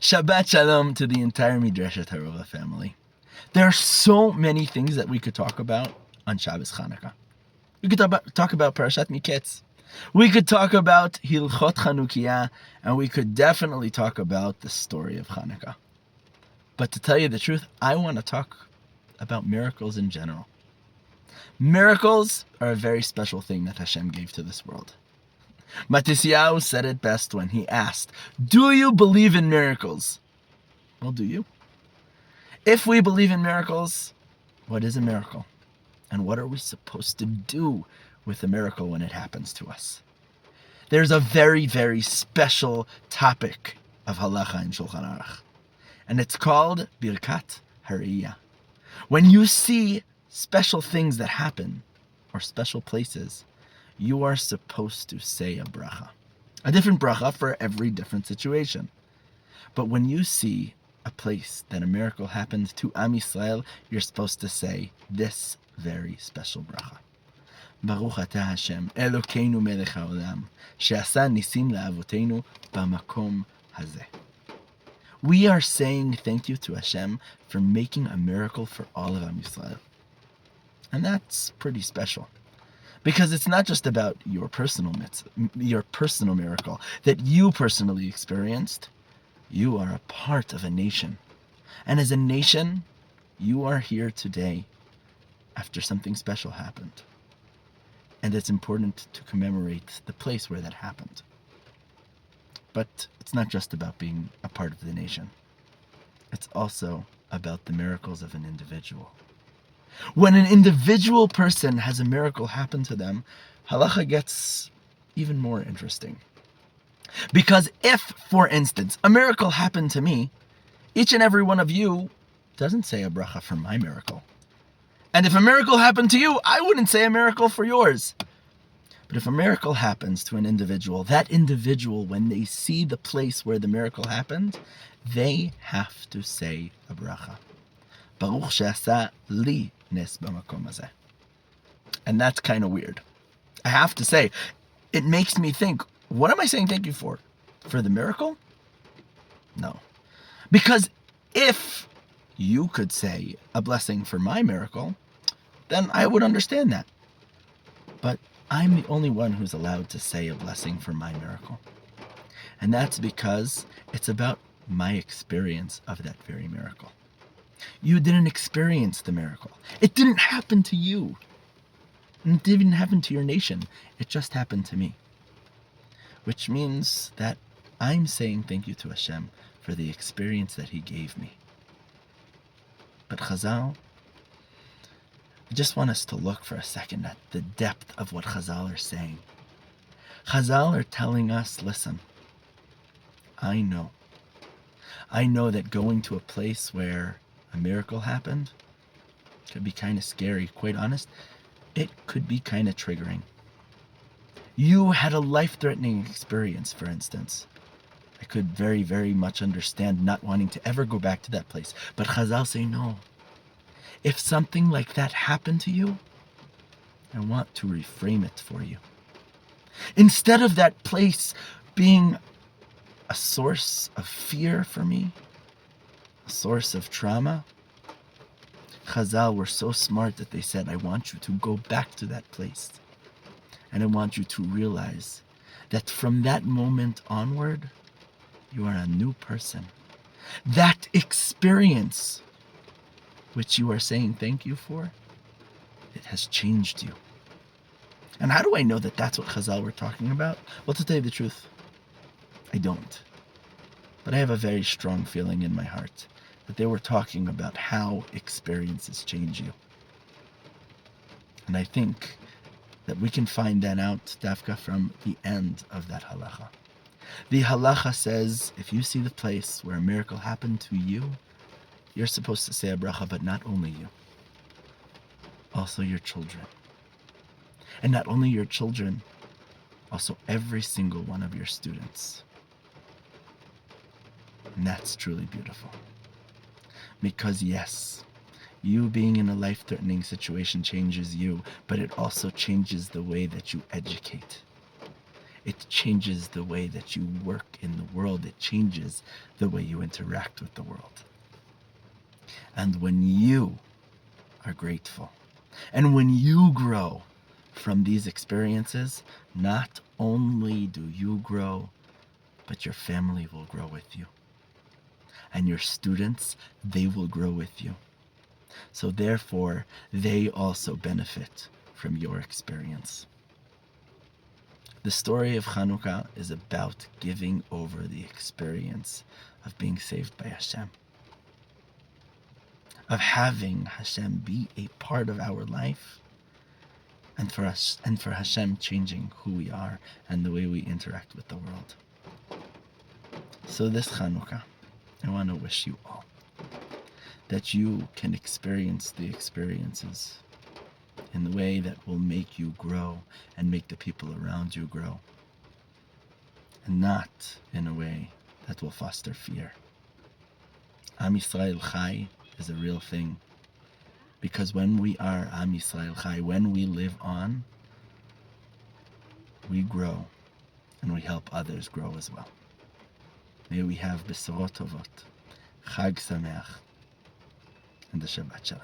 Shabbat Shalom to the entire Midrashet Harova family. There are so many things that we could talk about on Shabbos Chanukah. We could talk about Parashat Miketz. We could talk about Hilchot Chanukah, and we could definitely talk about the story of Chanukah. But to tell you the truth, I want to talk about miracles in general. Miracles are a very special thing that Hashem gave to this world. Matisyahu said it best when he asked, "Do you believe in miracles?" Well, do you? If we believe in miracles, what is a miracle? And what are we supposed to do with a miracle when it happens to us? There's a very, very special topic of Halakha in Shulchan Aruch, and it's called Birkat Hariyah. When you see special things that happen, or special places, you are supposed to say a bracha. A different bracha for every different situation. But when you see a place that a miracle happened to Am Yisrael, you're supposed to say this very special bracha. Baruch atah Hashem, Elokeinu melech haolam, she'asa nisim la'avoteinu b'makom hazeh. We are saying thank you to Hashem for making a miracle for all of Am Yisrael. And that's pretty special. Because it's not just about your personal miracle that you personally experienced. You are a part of a nation. And as a nation, you are here today after something special happened. And it's important to commemorate the place where that happened. But it's not just about being a part of the nation. It's also about the miracles of an individual. When an individual person has a miracle happen to them, Halakha gets even more interesting. Because if, for instance, a miracle happened to me, each and every one of you doesn't say a bracha for my miracle. And if a miracle happened to you, I wouldn't say a miracle for yours. But if a miracle happens to an individual, that individual, when they see the place where the miracle happened, they have to say a bracha. Baruch she'asa li nes b'makom hazeh. And that's kind of weird. I have to say, it makes me think, what am I saying thank you for? For the miracle? No. Because if you could say a blessing for my miracle, then I would understand that. But I'm the only one who's allowed to say a blessing for my miracle. And that's because it's about my experience of that very miracle. You didn't experience the miracle. It didn't happen to you. And it didn't happen to your nation. It just happened to me. Which means that I'm saying thank you to Hashem for the experience that He gave me. But Chazal, I just want us to look for a second at the depth of what Chazal are saying. Chazal are telling us, listen, I know that going to a place where a miracle happened could be kind of scary. Quite honest, it could be kind of triggering. You had a life-threatening experience, for instance. I could very, very much understand not wanting to ever go back to that place. But Chazal say no. If something like that happened to you, I want to reframe it for you. Instead of that place being a source of fear for me, a source of trauma, Chazal were so smart that they said, I want you to go back to that place. And I want you to realize that from that moment onward, you are a new person. That experience, which you are saying thank you for, it has changed you. And how do I know that that's what Chazal were talking about? Well, to tell you the truth, I don't. But I have a very strong feeling in my heart that they were talking about how experiences change you. And I think that we can find that out, Dafka, from the end of that Halakha. The Halakha says, if you see the place where a miracle happened to you, you're supposed to say a bracha, but not only you, also your children. And not only your children, also every single one of your students. And that's truly beautiful. Because yes, you being in a life-threatening situation changes you, but it also changes the way that you educate. It changes the way that you work in the world. It changes the way you interact with the world. And when you are grateful, and when you grow from these experiences, not only do you grow, but your family will grow with you. And your students, they will grow with you. So therefore, they also benefit from your experience. The story of Chanukah is about giving over the experience of being saved by Hashem, of having Hashem be a part of our life, and for us, and for Hashem changing who we are and the way we interact with the world. So this Chanukah, I want to wish you all that you can experience the experiences in the way that will make you grow and make the people around you grow, and not in a way that will foster fear. Am Yisrael Chai is a real thing, because when we are Am Yisrael Chai, when we live on, we grow and we help others grow as well. May we have Besorot Tovot, Chag Sameach, and the Shabbat Shalom.